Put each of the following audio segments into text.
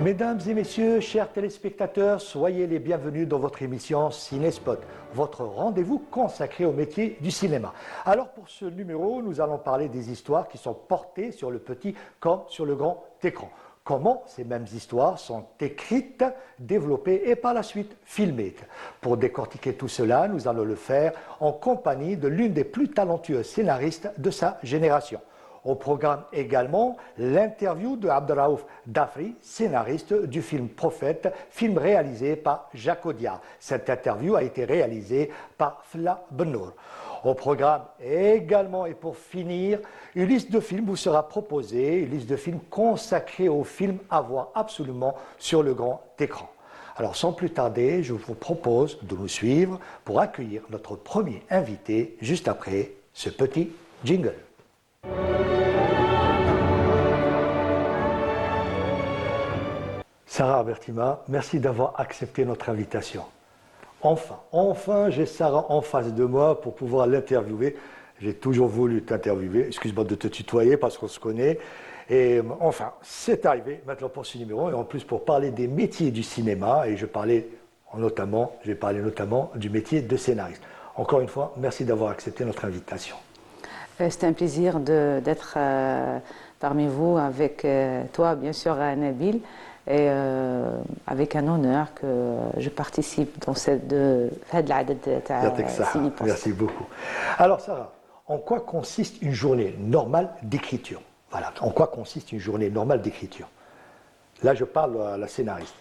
Mesdames et messieurs, chers téléspectateurs, soyez les bienvenus dans votre émission Cinespot, votre rendez-vous consacré au métier du cinéma. Alors pour ce numéro, nous allons parler des histoires qui sont portées sur le petit comme sur le grand écran. Comment ces mêmes histoires sont écrites, développées et par la suite filmées. Pour décortiquer tout cela, nous allons le faire en compagnie de l'une des plus talentueuses scénaristes de sa génération. Au programme également l'interview de Abdelraouf Dafri, scénariste du film Prophète, film réalisé par Jacques Audiard. Cette interview a été réalisée par Fla Benour. Au programme également, et pour finir, une liste de films vous sera proposée, une liste de films consacrés aux films à voir absolument sur le grand écran. Alors sans plus tarder, je vous propose de nous suivre pour accueillir notre premier invité juste après ce petit jingle. Sarah Bertima, merci d'avoir accepté notre invitation. Enfin, j'ai Sarah en face de moi pour pouvoir l'interviewer. J'ai toujours voulu t'interviewer, excuse-moi de te tutoyer parce qu'on se connaît. Et enfin, c'est arrivé maintenant pour ce numéro, et en plus pour parler des métiers du cinéma, et je vais parler notamment du métier de scénariste. Encore une fois, merci d'avoir accepté notre invitation. C'est un plaisir d'être parmi vous avec toi, bien sûr, Nabil. Et avec un honneur que je participe dans cette Cinépost. Merci beaucoup. Alors Sarah, en quoi consiste une journée normale d'écriture? Voilà, en quoi consiste une journée normale d'écriture? Là, je parle à la scénariste.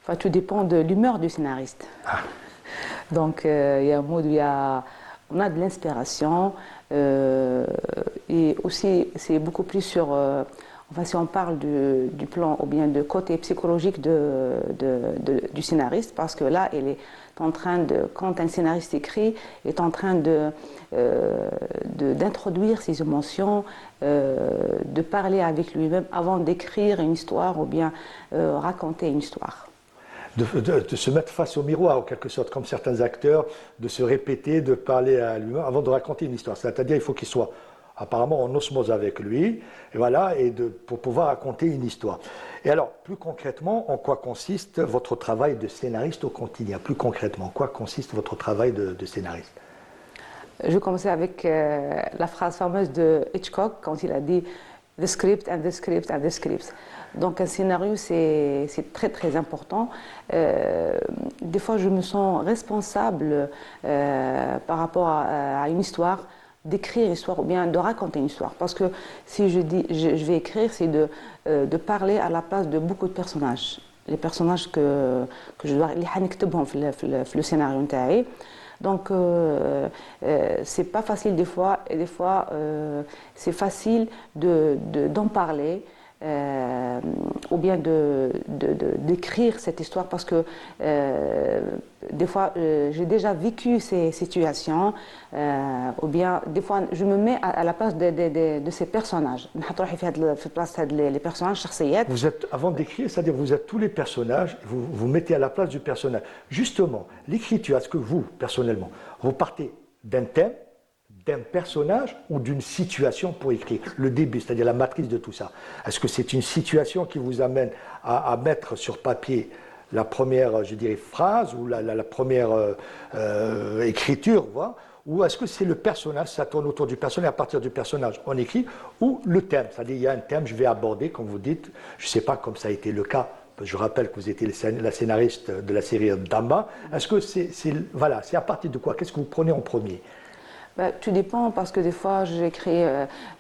Enfin, tout dépend de l'humeur du scénariste. Ah. Donc, il y a un mode où on a de l'inspiration et aussi, c'est beaucoup plus sur... Enfin, si on parle du plan ou bien du côté psychologique du scénariste, parce que là, il est en train quand un scénariste écrit, il est en train d'introduire ses émotions, de parler avec lui-même avant d'écrire une histoire ou bien raconter une histoire. De se mettre face au miroir, en quelque sorte, comme certains acteurs, de se répéter, de parler à lui-même avant de raconter une histoire. C'est-à-dire qu'il faut qu'il soit apparemment en osmose avec lui, et voilà, pour pouvoir raconter une histoire. Et alors, plus concrètement, en quoi consiste votre travail de scénariste au quotidien? Plus concrètement, en quoi consiste votre travail de scénariste? Je vais commencer avec la phrase fameuse de Hitchcock, quand il a dit « the script and the script and the script ». Donc un scénario, c'est très très important. Des fois, je me sens responsable par rapport à une histoire, d'écrire une histoire ou bien de raconter une histoire. Parce que si je dis je vais écrire, c'est de parler à la place de beaucoup de personnages. Les personnages que je dois le scénario. Donc c'est pas facile des fois, et des fois c'est facile d'en parler. Ou bien d'écrire cette histoire parce que des fois j'ai déjà vécu ces situations ou bien des fois je me mets à la place de ces personnages. Les personnages. Vous êtes, avant d'écrire, c'est-à-dire vous êtes tous les personnages, vous vous mettez à la place du personnage. Justement, l'écriture, est-ce que vous, personnellement, vous partez d'un thème, d'un personnage ou d'une situation pour écrire le début, c'est-à-dire la matrice de tout ça? Est-ce que c'est une situation qui vous amène à mettre sur papier la première, je dirais, phrase ou la première écriture, voilà, ou est-ce que c'est le personnage, ça tourne autour du personnage, à partir du personnage on écrit, ou le thème, c'est-à-dire il y a un thème, je vais aborder, comme vous dites, je ne sais pas comme ça a été le cas, je rappelle que vous étiez la scénariste de la série Damba, est-ce que voilà, c'est à partir de quoi? Qu'est-ce que vous prenez en premier? Tout dépend parce que des fois j'écris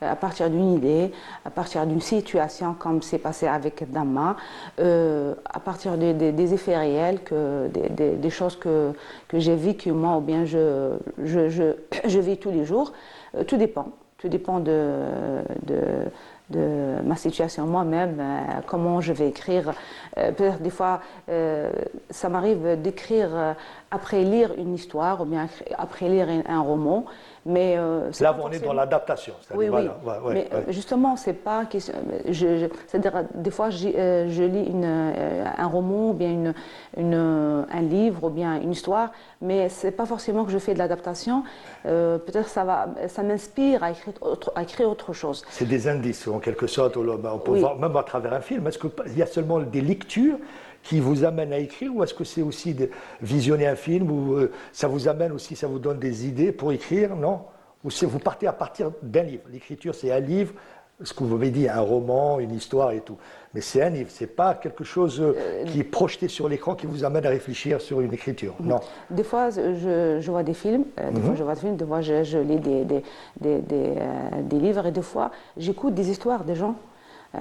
à partir d'une idée, à partir d'une situation comme c'est passé avec Damma, à partir des effets réels, des choses que j'ai vécues moi ou bien je vis tous les jours. Tout dépend de ma situation moi-même, comment je vais écrire. Peut-être des fois, ça m'arrive d'écrire après lire une histoire ou bien après lire un roman, Mais c'est Là, pas on est dans forcément- l'adaptation. Oui, oui. Mais justement, c'est pas question. C'est-à-dire, des fois, je lis un roman, ou bien un livre, ou bien une histoire, mais c'est pas forcément que je fais de l'adaptation. Peut-être ça m'inspire à écrire autre chose. C'est des indices, en quelque sorte. On peut Oui. voir même à travers un film. Est-ce qu'il y a seulement des lectures qui vous amènent à écrire, ou est-ce que c'est aussi de visionner un film, ou ça vous amène aussi, ça vous donne des idées pour écrire, non? Ou vous partez à partir d'un livre. L'écriture, c'est un livre, ce que vous m'avez dit, un roman, une histoire et tout. Mais c'est un livre, c'est pas quelque chose qui est projeté sur l'écran qui vous amène à réfléchir sur une écriture. Non. Des fois, je vois des films, des fois je vois des films, des fois je lis des livres, et des fois j'écoute des histoires des gens.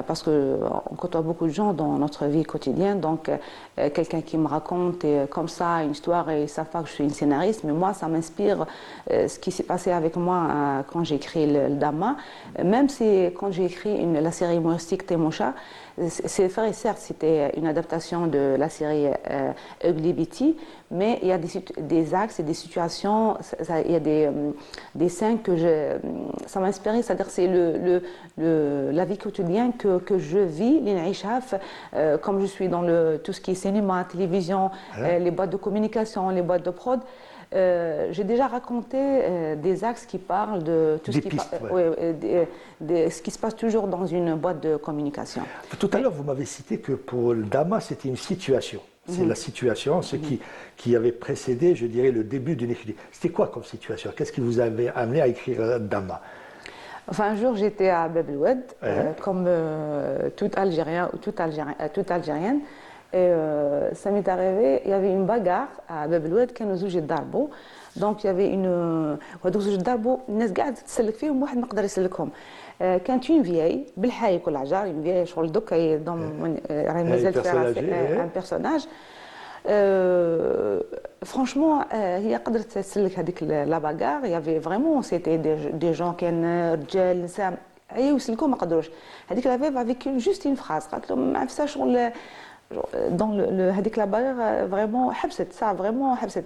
Parce qu'on côtoie beaucoup de gens dans notre vie quotidienne, donc quelqu'un qui me raconte comme ça une histoire, et ils ne savent pas que je suis une scénariste, mais moi ça m'inspire ce qui s'est passé avec moi quand j'ai écrit le Dhamma. Même si quand j'ai écrit la série humoristique Temosha, c'est vrai, certes c'était une adaptation de la série Ugly Betty, mais il y a des axes et des situations, il y a des scènes ça m'a inspiré, c'est-à-dire c'est la vie quotidienne que je vis, comme je suis dans tout ce qui est cinéma, télévision, les boîtes de communication, les boîtes de prod. J'ai déjà raconté des axes qui parlent de tout ce qui se passe toujours dans une boîte de communication. Tout à l'heure, vous m'avez cité que pour le Dhamma, c'était une situation. C'est la situation, ce qui avait précédé, je dirais, le début d'une écriture. C'était quoi comme situation? Qu'est-ce qui vous avait amené à écrire Dhamma? Enfin, un jour, j'étais à Bab el Oued, comme tout Algérien ou toute Algérienne. Et ça m'est arrivé, il y avait une bagarre à Bab el Oued, كانوا زوج يتضاربوا. Donc il y avait وهذوك زوج يتضاربوا الناس قاعده تسلك فيهم، واحد ما قدر يسلكهم. كانت une vieille بالحي كل عجار، une vieille شغل دوكا راهي مازالت فيها un personnage. Franchement, هي قدرت تسلك هذيك لا باغار. Il y avait vraiment, c'était des gens كان رجال نساء يسلكوا ما قدروش. هذيك لا فيف avec juste une phrase قالت لهم ما عرفتش شغل dans هذيك لا باغار vraiment حبست ça vraiment حبست.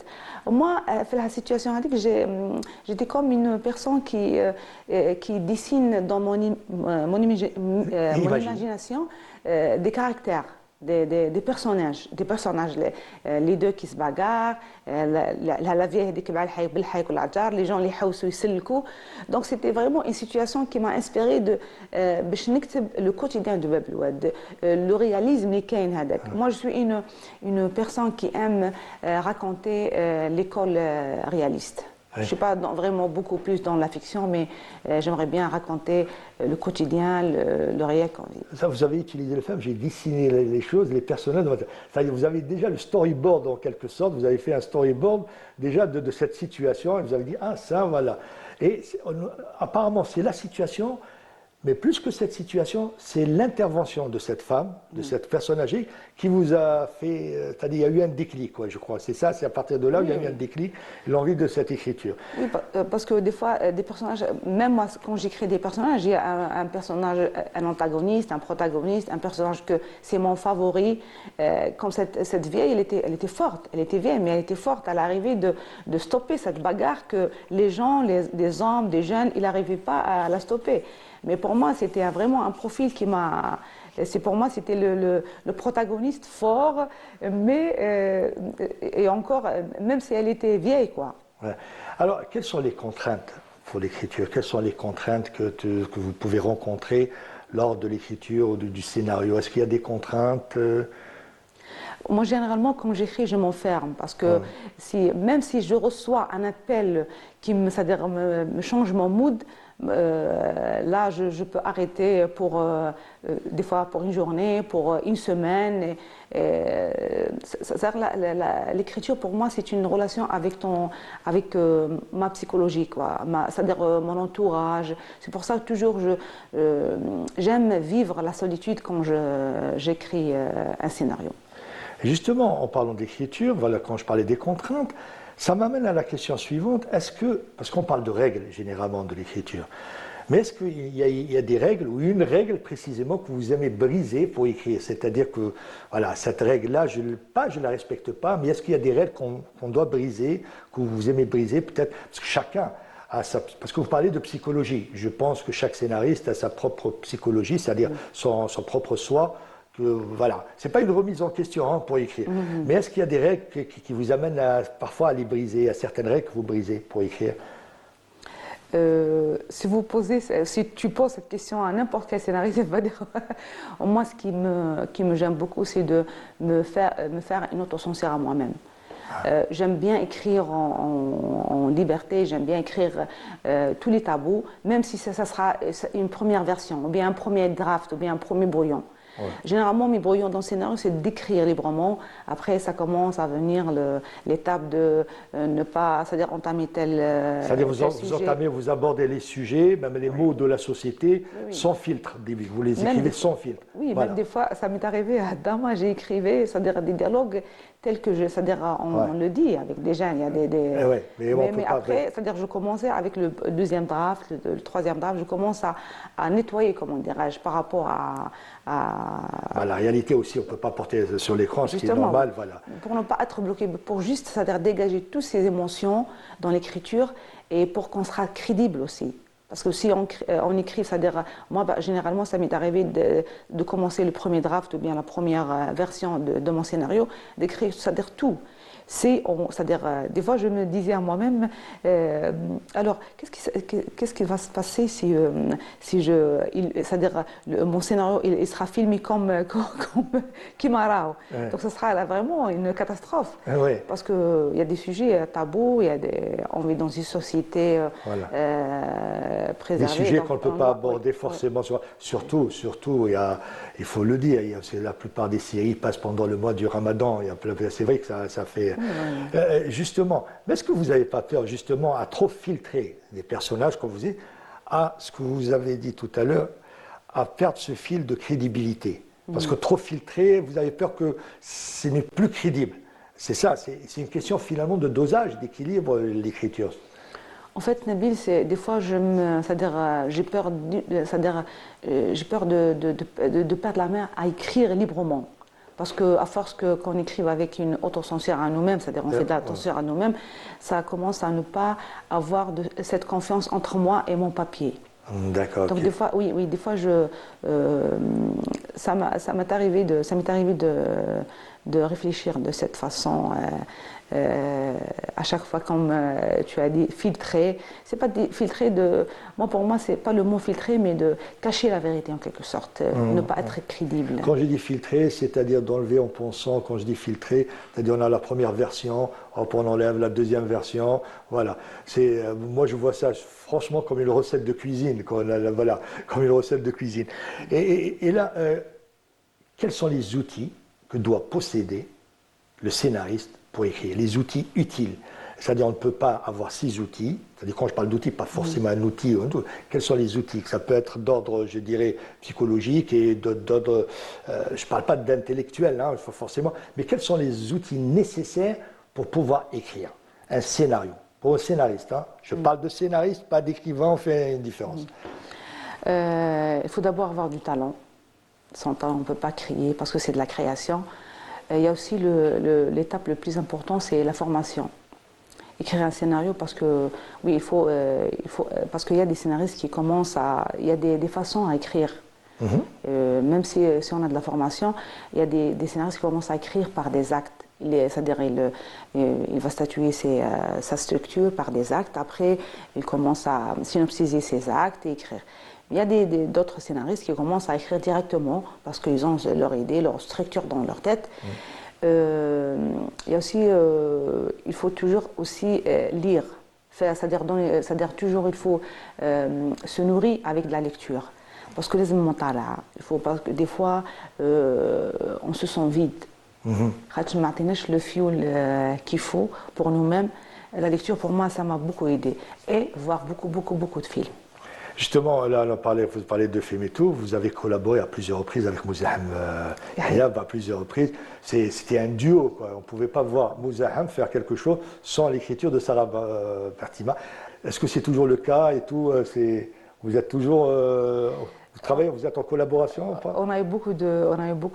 Moi في la situation هذيك j'étais comme une personne qui dessine dans mon imagination des caractères. Des personnages, les deux qui se bagarrent, la vieille هذيك بالحي كل عجار, les gens اللي يحوسوا يسلكوا. Donc c'était vraiment une situation qui m'a inspiré باش نكتب le quotidien de Bab el Oued, le réalisme اللي كاين هذاك. Moi je suis une personne qui aime raconter l'école réaliste. Je ne suis pas vraiment beaucoup plus dans la fiction, mais j'aimerais bien raconter le quotidien, le réel qu'on vit. Ça, vous avez utilisé le film, j'ai dessiné les choses, les personnages. C'est-à-dire, vous avez déjà le storyboard en quelque sorte, vous avez fait un storyboard déjà de cette situation, et vous avez dit, ah ça, voilà. Et apparemment, c'est la situation, mais plus que cette situation, c'est l'intervention de cette femme, de cette personne âgée, qui vous a fait, c'est-à-dire il y a eu un déclic, quoi, je crois. C'est ça, c'est à partir de là où il y a eu un déclic, l'envie de cette écriture. Oui, parce que des fois, des personnages, même moi, quand j'écris des personnages, il y a un personnage, un antagoniste, un protagoniste, un personnage que c'est mon favori. Comme cette vieille, elle était forte, elle était vieille, mais elle était forte à l'arrivée de stopper cette bagarre que les gens, des hommes, des jeunes, ils n'arrivaient pas à la stopper. Mais pour moi, c'était vraiment un profil qui m'a... Pour moi, c'était le protagoniste fort, mais et encore, même si elle était vieille, quoi. Ouais. Alors, quelles sont les contraintes pour l'écriture? Quelles sont les contraintes que vous pouvez rencontrer lors de l'écriture ou du scénario? Est-ce qu'il y a des contraintes Moi, généralement, quand j'écris, je m'enferme parce que même si je reçois un appel qui c'est-à-dire me change mon mood, là, je peux arrêter des fois pour une journée, pour une semaine. L'écriture, pour moi, c'est une relation avec ma psychologie, quoi. C'est-à-dire mon entourage. C'est pour ça que toujours j'aime vivre la solitude quand j'écris un scénario. Justement, en parlant d'écriture, voilà, quand je parlais des contraintes, ça m'amène à la question suivante. Parce qu'on parle de règles généralement de l'écriture, mais est-ce qu'il y a des règles ou une règle précisément que vous aimez briser pour écrire? C'est-à-dire que voilà, cette règle-là, je ne la respecte pas, mais est-ce qu'il y a des règles qu'on doit briser, que vous aimez briser peut-être? Parce que chacun parce que vous parlez de psychologie. Je pense que chaque scénariste a sa propre psychologie, c'est-à-dire son propre soi. Voilà, c'est pas une remise en question pour écrire. Mais est-ce qu'il y a des règles qui vous amènent parfois à les briser, à certaines règles que vous brisez pour écrire? Si tu poses cette question à n'importe quel scénariste, il va dire. Moi, ce qui me gêne beaucoup, c'est de me faire une autocensure à moi-même. J'aime bien écrire en liberté, j'aime bien écrire tous les tabous, même si ça sera une première version, ou bien un premier draft, ou bien un premier brouillon. Ouais. Généralement, mes brouillons dans le scénario, c'est d'écrire librement. Après, ça commence à venir l'étape de ne pas, c'est-à-dire entamer tel c'est-à-dire vous entamez, vous abordez les sujets, même les mots de la société, sans filtre. Vous les écrivez sans filtre. Oui, voilà. Même des fois, ça m'est arrivé à Dama, j'ai écrivé, c'est-à-dire des dialogues tels que c'est-à-dire on le dit avec des gens, il y a des mais après, c'est-à-dire je commençais avec le deuxième draft, le troisième draft, je commence à nettoyer, comment dirais-je, par rapport à la réalité aussi, on ne peut pas porter sur l'écran, ce qui est normal. Voilà. Pour ne pas être bloqué, pour juste, c'est-à-dire dégager toutes ces émotions dans l'écriture et pour qu'on sera crédible aussi. Parce que si on écrit, c'est-à-dire, moi, généralement, ça m'est arrivé de commencer le premier draft ou bien la première version de mon scénario, d'écrire, c'est-à-dire tout. C'est-à-dire, des fois, je me disais à moi-même, alors, qu'est-ce qui va se passer si c'est-à-dire, mon scénario, il sera filmé comme Kimarao. Donc, ce sera vraiment une catastrophe. Parce qu'il y a des sujets tabous, on vit dans une société préservée. Des sujets qu'on ne peut pas aborder forcément. Surtout, il faut le dire, la plupart des séries passent pendant le mois du Ramadan. C'est vrai que ça fait... justement, mais est-ce que vous n'avez pas peur justement à trop filtrer des personnages, comme vous dites, à ce que vous avez dit tout à l'heure, à perdre ce fil de crédibilité? Parce que trop filtrer, vous avez peur que ce n'est plus crédible. C'est ça, c'est une question finalement de dosage, d'équilibre, l'écriture. En fait, Nabil, des fois, j'ai peur, de perdre la main à écrire librement. Parce qu'à force qu'on écrive avec une autocensure à nous-mêmes, c'est-à-dire on fait de l'autocensure à nous-mêmes, ça commence à ne pas avoir cette confiance entre moi et mon papier. D'accord. Donc des fois, des fois, ça m'est arrivé de réfléchir de cette façon. À chaque fois, comme tu as dit, filtrer. C'est pas filtrer pour moi, c'est pas le mot filtrer, mais de cacher la vérité en quelque sorte, ne pas être crédible. Quand je dis filtrer, c'est-à-dire d'enlever en pensant. Quand je dis filtrer, c'est-à-dire on a la première version, hop, on enlève la deuxième version. Voilà. Moi, je vois ça franchement comme une recette de cuisine. Comme une recette de cuisine. Et là, quels sont les outils que doit posséder le scénariste pour écrire, les outils utiles? C'est-à-dire on ne peut pas avoir 6 outils, c'est-à-dire quand je parle d'outils, pas forcément un outil, quels sont les outils? Ça peut être d'ordre, je dirais, psychologique et d'ordre, je ne parle pas d'intellectuel, forcément, mais quels sont les outils nécessaires pour pouvoir écrire un scénario? Pour un scénariste, je parle de scénariste, pas d'écrivain, on fait une différence. Il faut d'abord avoir du talent. Sans talent, on ne peut pas créer parce que c'est de la création. Il y a aussi l'étape le plus importante, c'est la formation. Écrire un scénario parce que, oui, parce qu'il y a des scénaristes qui commencent il y a des façons à écrire. Même si on a de la formation, il y a des scénaristes qui commencent à écrire par des actes. C'est-à-dire, il va statuer sa structure par des actes. Après, il commence à synopsiser ses actes et écrire. Il y a d'autres scénaristes qui commencent à écrire directement parce qu'ils ont leur idée, leur structure dans leur tête. Il y a aussi, il faut toujours aussi lire. C'est-à-dire toujours il faut se nourrir avec de la lecture. Parce que les mentales, parce que des fois, on se sent vide. Le fioul qu'il faut pour nous-mêmes. La lecture, pour moi, ça m'a beaucoup aidé. Et voir beaucoup de films. Justement, là, vous parlez de films et tout, vous avez collaboré à plusieurs reprises avec Mouzaham Hayab, à plusieurs reprises. C'était un duo, quoi. On ne pouvait pas voir Mouzaham faire quelque chose sans l'écriture de Sarah Fatima. Est-ce que c'est toujours le cas et tout? Vous êtes toujours... Vous travaillez, vous êtes en collaboration ou pas? On a eu beaucoup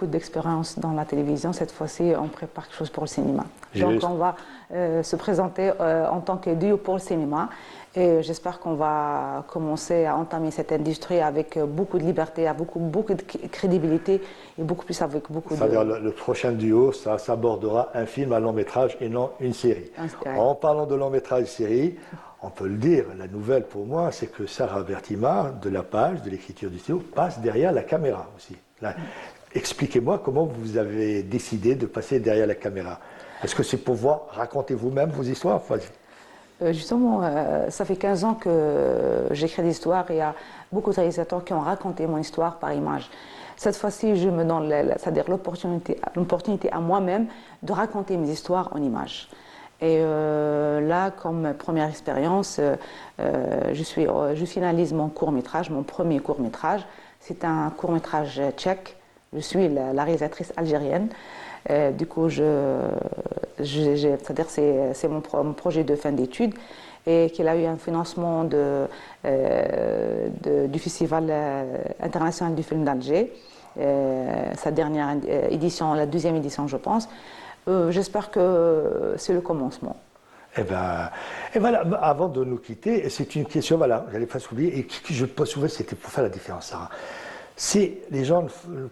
d'expérience dans la télévision. Cette fois-ci, on prépare quelque chose pour le cinéma. Donc, on va se présenter en tant que duo pour le cinéma. Et j'espère qu'on va commencer à entamer cette industrie avec beaucoup de liberté, avec beaucoup de crédibilité et beaucoup plus avec beaucoup de... C'est-à-dire le prochain duo, ça abordera un film à long métrage et non une série. En parlant de long métrage et série, on peut le dire, la nouvelle pour moi, c'est que Sarah Bertima, de la page, de l'écriture du studio, passe derrière la caméra aussi. Là, expliquez-moi comment vous avez décidé de passer derrière la caméra. Est-ce que c'est pour raconter vous-même vos histoires? Justement, ça fait 15 ans que j'écris des histoires et il y a beaucoup de réalisateurs qui ont raconté mon histoire par image. Cette fois-ci, je me donne c'est-à-dire l'opportunité à moi-même de raconter mes histoires en images. Et là, comme première expérience, je finalise mon court-métrage, mon premier court-métrage. C'est un court-métrage tchèque. Je suis la réalisatrice algérienne. Du coup, c'est-à-dire c'est mon projet de fin d'études et qu'il a eu un financement du Festival international du film d'Alger, sa dernière édition, la 2e édition, je pense. J'espère que c'est le commencement. Et voilà, avant de nous quitter, c'est une question, voilà, j'allais pas oublier, et que je pose souvent, c'était pour faire la différence, Sarah. Les gens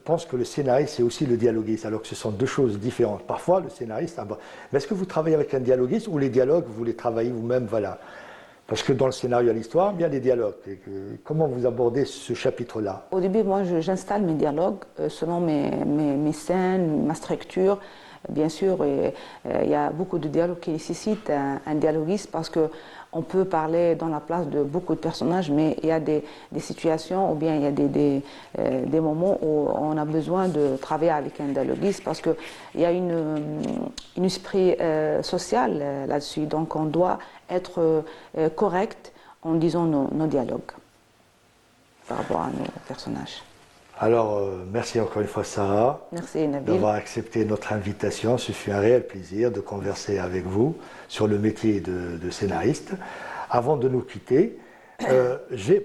pensent que le scénariste, c'est aussi le dialoguiste, alors que ce sont deux choses différentes. Parfois, le scénariste... Mais est-ce que vous travaillez avec un dialoguiste ou les dialogues, vous les travaillez vous-même, voilà? Parce que dans le scénario à l'histoire, il y a des dialogues. Comment vous abordez ce chapitre-là? Au début, moi, j'installe mes dialogues selon mes scènes, ma structure. Bien sûr, il y a beaucoup de dialogues qui nécessitent un dialoguiste parce qu'on peut parler dans la place de beaucoup de personnages, mais il y a des situations ou bien il y a des moments où on a besoin de travailler avec un dialoguiste parce qu'il y a un esprit social là-dessus. Donc on doit être correct en disant nos dialogues par rapport à nos personnages. Alors, merci encore une fois, Sarah, d'avoir accepté notre invitation. Ce fut un réel plaisir de converser avec vous sur le métier de scénariste. Avant de nous quitter,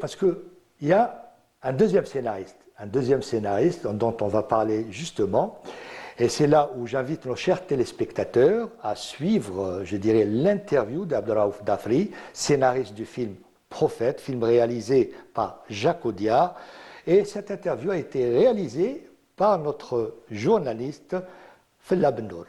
parce qu'il y a un deuxième scénariste dont on va parler justement, et c'est là où j'invite nos chers téléspectateurs à suivre, je dirais, l'interview d'Abdelraouf Dafri, scénariste du film Prophète, film réalisé par Jacques Audiard. Et cette interview a été réalisée par notre journaliste Fella Bendour.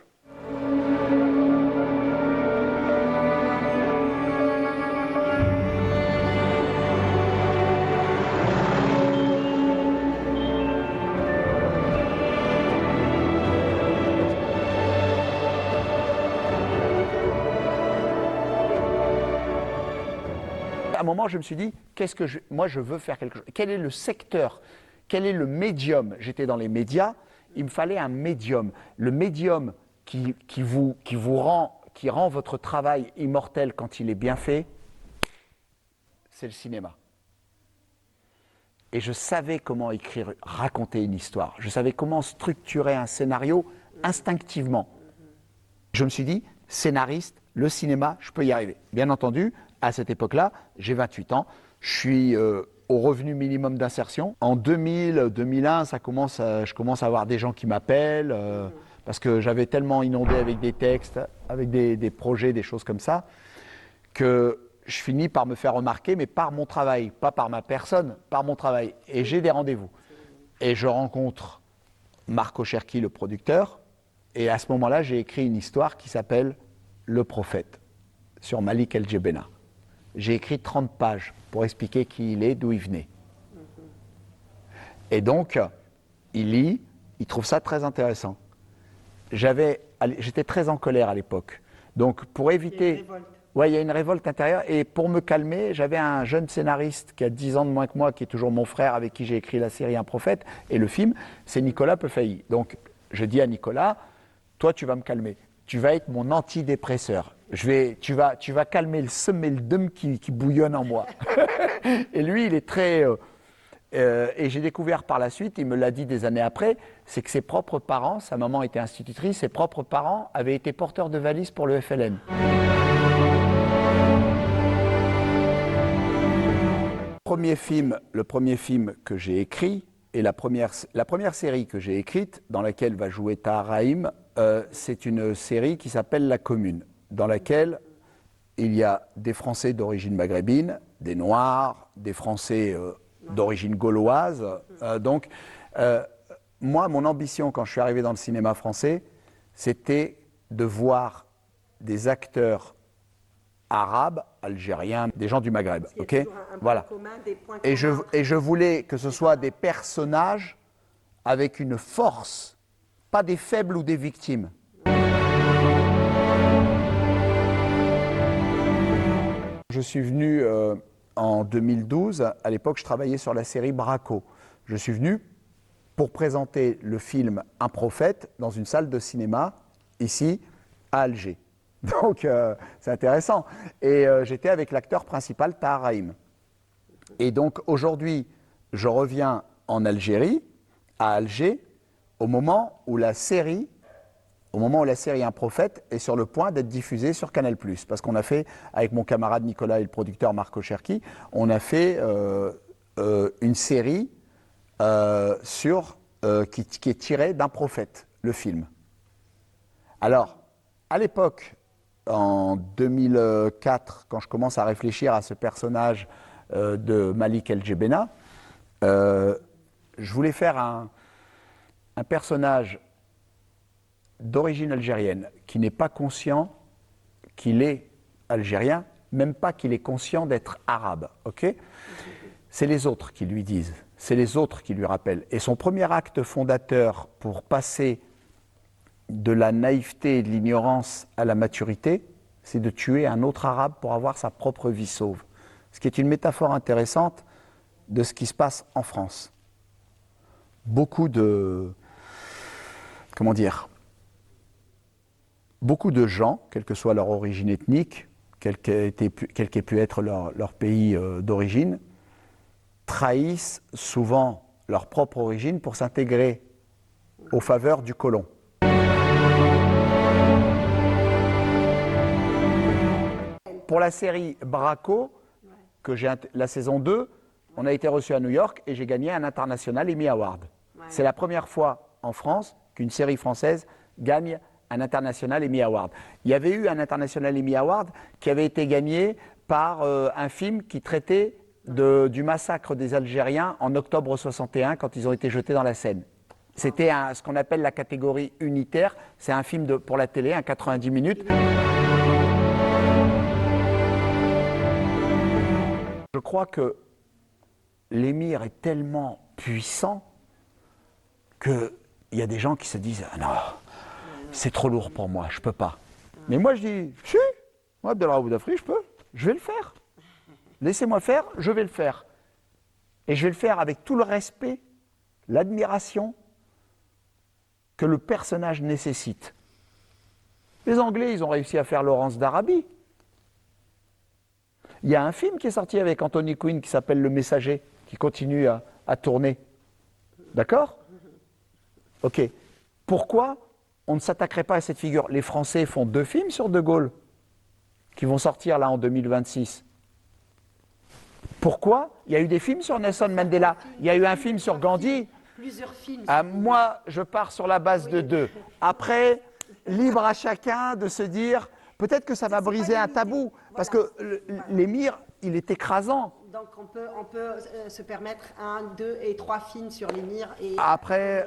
À un moment, je me suis dit, moi, je veux faire quelque chose. Quel est le secteur? Quel est le médium? J'étais dans les médias, il me fallait un médium. Le médium qui rend votre travail immortel quand il est bien fait, c'est le cinéma. Et je savais comment raconter une histoire. Je savais comment structurer un scénario instinctivement. Je me suis dit, scénariste, le cinéma, je peux y arriver. Bien entendu, à cette époque-là, j'ai 28 ans, je suis au revenu minimum d'insertion. En 2000, 2001, je commence à avoir des gens qui m'appellent parce que j'avais tellement inondé avec des textes, avec des projets, des choses comme ça, que je finis par me faire remarquer, mais par mon travail, pas par ma personne, par mon travail. Et j'ai des rendez-vous. Et je rencontre Marco Cherki, le producteur, et à ce moment-là, j'ai écrit une histoire qui s'appelle Le Prophète, sur Malik El-Jebena. J'ai écrit 30 pages pour expliquer qui il est, d'où il venait. Et donc, il lit, il trouve ça très intéressant. J'étais très en colère à l'époque. Donc, pour éviter... il y a une révolte intérieure. Et pour me calmer, j'avais un jeune scénariste qui a 10 ans de moins que moi, qui est toujours mon frère, avec qui j'ai écrit la série Un Prophète, et le film, c'est Nicolas Pefailly. Donc, je dis à Nicolas, toi, tu vas me calmer. Tu vas être mon antidépresseur. Tu vas calmer le seum et le dum qui bouillonne en moi. Et lui, il est très... et j'ai découvert par la suite, il me l'a dit des années après, c'est que ses propres parents, sa maman était institutrice, ses propres parents avaient été porteurs de valises pour le FLN. le premier film que j'ai écrit et la première série que j'ai écrite, dans laquelle va jouer Tahar Rahim, c'est une série qui s'appelle La Commune, dans laquelle il y a des Français d'origine maghrébine, des Noirs, des Français d'origine gauloise. Moi, mon ambition quand je suis arrivé dans le cinéma français, c'était de voir des acteurs arabes, algériens, des gens du Maghreb. Ok, voilà. Et je voulais que ce soit des personnages avec une force, pas des faibles ou des victimes. Je suis venu en 2012, à l'époque je travaillais sur la série Braco. Je suis venu pour présenter le film Un prophète dans une salle de cinéma, ici, à Alger. Donc c'est intéressant. Et j'étais avec l'acteur principal, Tahar Rahim. Et donc aujourd'hui, je reviens en Algérie, à Alger, au moment où la série Un prophète est sur le point d'être diffusée sur Canal+. Parce qu'on a fait, avec mon camarade Nicolas et le producteur Marco Cherki, on a fait une série qui est tirée d'Un prophète, le film. Alors, à l'époque, en 2004, quand je commence à réfléchir à ce personnage de Malik El Jebena, je voulais faire un personnage d'origine algérienne qui n'est pas conscient qu'il est algérien, même pas qu'il est conscient d'être arabe. Okay ? C'est les autres qui lui disent, c'est les autres qui lui rappellent. Et son premier acte fondateur pour passer de la naïveté et de l'ignorance à la maturité, c'est de tuer un autre arabe pour avoir sa propre vie sauve. Ce qui est une métaphore intéressante de ce qui se passe en France. Beaucoup de gens, quelle que soit leur origine ethnique, quel qu'ait pu être leur pays d'origine, trahissent souvent leur propre origine pour s'intégrer aux faveurs du colon. Pour la série Braco, la saison 2, on a été reçu à New York et j'ai gagné un International Emmy Award. C'est la première fois en France qu'une série française gagne un International Emmy Award. Il y avait eu un International Emmy Award qui avait été gagné par un film qui traitait du massacre des Algériens en octobre 61 quand ils ont été jetés dans la Seine. C'était ce qu'on appelle la catégorie unitaire. C'est un film pour la télé, un 90 minutes. Je crois que l'émir est tellement puissant qu'il y a des gens qui se disent « Ah non, c'est trop lourd pour moi, je ne peux pas. » Mais moi je dis « Si, moi Abdelraouf Dafri, je vais le faire. Laissez-moi faire, je vais le faire. Et je vais le faire avec tout le respect, l'admiration que le personnage nécessite. » Les Anglais, ils ont réussi à faire Laurence d'Arabie. Il y a un film qui est sorti avec Anthony Quinn qui s'appelle Le Messager, qui continue à tourner. D'accord ? Ok. Pourquoi on ne s'attaquerait pas à cette figure ? Les Français font 2 films sur De Gaulle, qui vont sortir là en 2026. Pourquoi ? Il y a eu des films sur Nelson Mandela, il y a eu un film sur Gandhi. Plusieurs films. Moi, je pars sur la base de 2. Après, libre à chacun de se dire... Peut-être que ça va briser un tabou, parce que l'émir, il est écrasant. Donc on peut se permettre 1, 2 et 3 films sur l'émir. Après,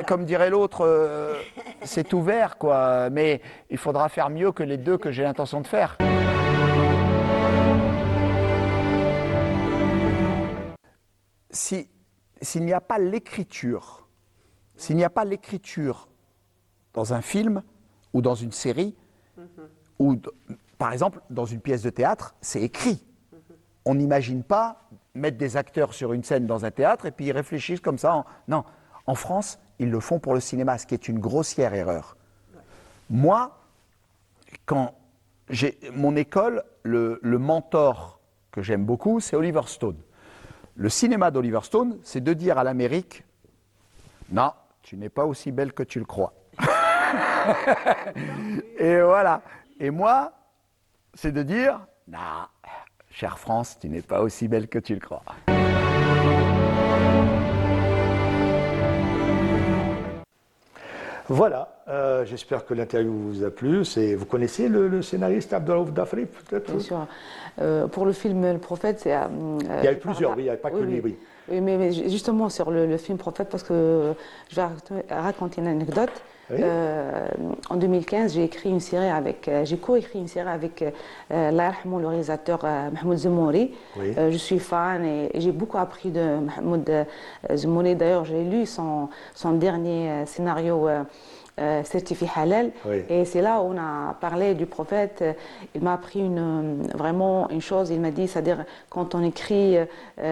comme dirait l'autre, c'est ouvert, quoi. Mais il faudra faire mieux que les 2 que j'ai l'intention de faire. S'il n'y a pas l'écriture, dans un film ou dans une série, ou par exemple dans une pièce de théâtre, c'est écrit. On n'imagine pas mettre des acteurs sur une scène dans un théâtre et puis ils réfléchissent comme ça. Non, en France, ils le font pour le cinéma, ce qui est une grossière erreur. Moi, quand j'ai mon école, le mentor que j'aime beaucoup, c'est Oliver Stone. Le cinéma d'Oliver Stone, c'est de dire à l'Amérique « Non, tu n'es pas aussi belle que tu le crois. » Et voilà. Et moi, c'est de dire, non, je Chère France, tu n'es pas aussi belle que tu le crois. Voilà, j'espère que l'interview vous a plu. Vous connaissez le scénariste Abdelraouf Dafri, peut-être? Bien sûr. Pour le film Le Prophète, c'est. Il y a eu plusieurs, oui, il n'y avait pas que lui, oui. Oui, mais justement sur le film Prophète, parce que je vais raconter une anecdote. Oui. En 2015, j'ai écrit une série j'ai co-écrit une série avec Allah yarhamou, le réalisateur Mahmoud Zemouri. Oui. Je suis fan et j'ai beaucoup appris de Mahmoud Zemouri. D'ailleurs, j'ai lu son dernier scénario. Certifié halal, Oui. et c'est là où on a parlé du prophète. Il m'a appris vraiment une chose. Il m'a dit, c'est-à-dire quand on écrit de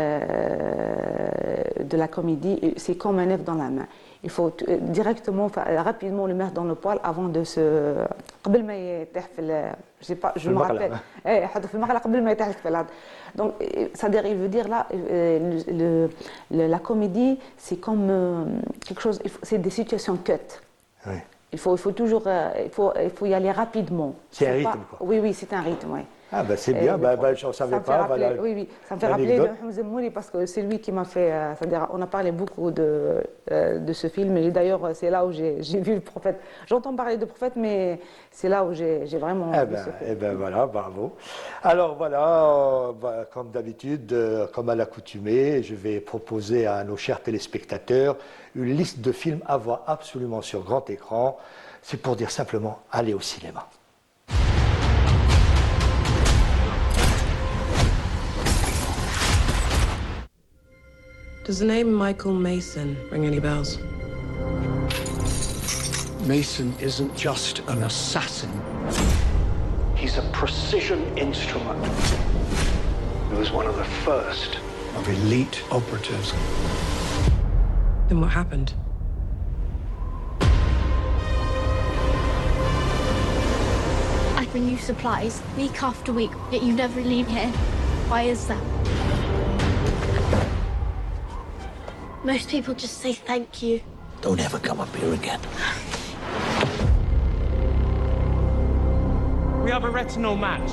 la comédie, c'est comme un œuf dans la main. Il faut directement, rapidement le mettre dans le poêle avant de se. قبل ما يطيح je sais pas, je me rappelle. حطه في المقلة قبل ما يطيح الفلاد. Donc, c'est-à-dire, il veut dire là, la comédie, c'est comme quelque chose, c'est des situations cut. Oui. Il faut toujours, il faut y aller rapidement. C'est un rythme, quoi. Oui, oui, c'est un rythme, oui. Ah ben c'est bien, je ne savais pas. Rappeler, Voilà, oui, oui, ça me fait rappeler de Mahmoud Zemouri parce que c'est lui qui m'a fait, c'est-à-dire, on a parlé beaucoup de ce film et d'ailleurs c'est là où j'ai vu le prophète. J'entends parler de prophète, mais c'est là où j'ai vraiment vu ce film. Eh ben voilà, bravo. Alors voilà, comme d'habitude, comme à l'accoutumée, je vais proposer à nos chers téléspectateurs une liste de films à voir absolument sur grand écran. C'est pour dire simplement, allez au cinéma. Does the name Michael Mason ring any bells? Mason isn't just an assassin. He's a precision instrument. He was one of the first of elite operatives. Then what happened? I bring you supplies week after week, yet you never leave here. Why is that? Most people just say thank you. Don't ever come up here again. We have a retinal match.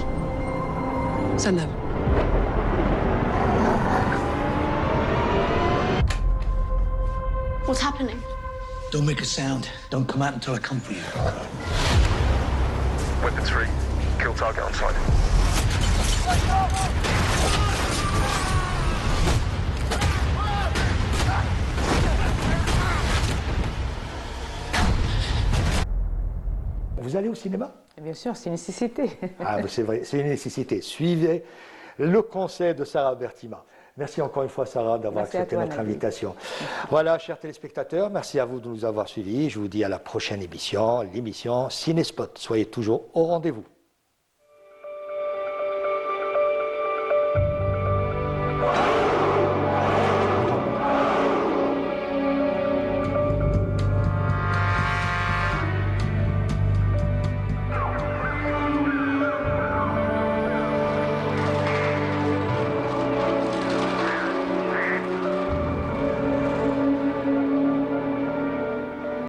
Send them. What's happening? Don't make a sound. Don't come out until I come for you. Weapons free. Kill target on sight. Vous allez au cinéma? Bien sûr, c'est une nécessité. Ah, c'est vrai, c'est une nécessité. Suivez le conseil de Sarah Bertima. Merci encore une fois, Sarah, d'avoir Merci à accepté toi, notre Nabil. invitation. Voilà, chers téléspectateurs, merci à vous de nous avoir suivis. Je vous dis à la prochaine émission, l'émission Cinespot. Soyez toujours au rendez-vous.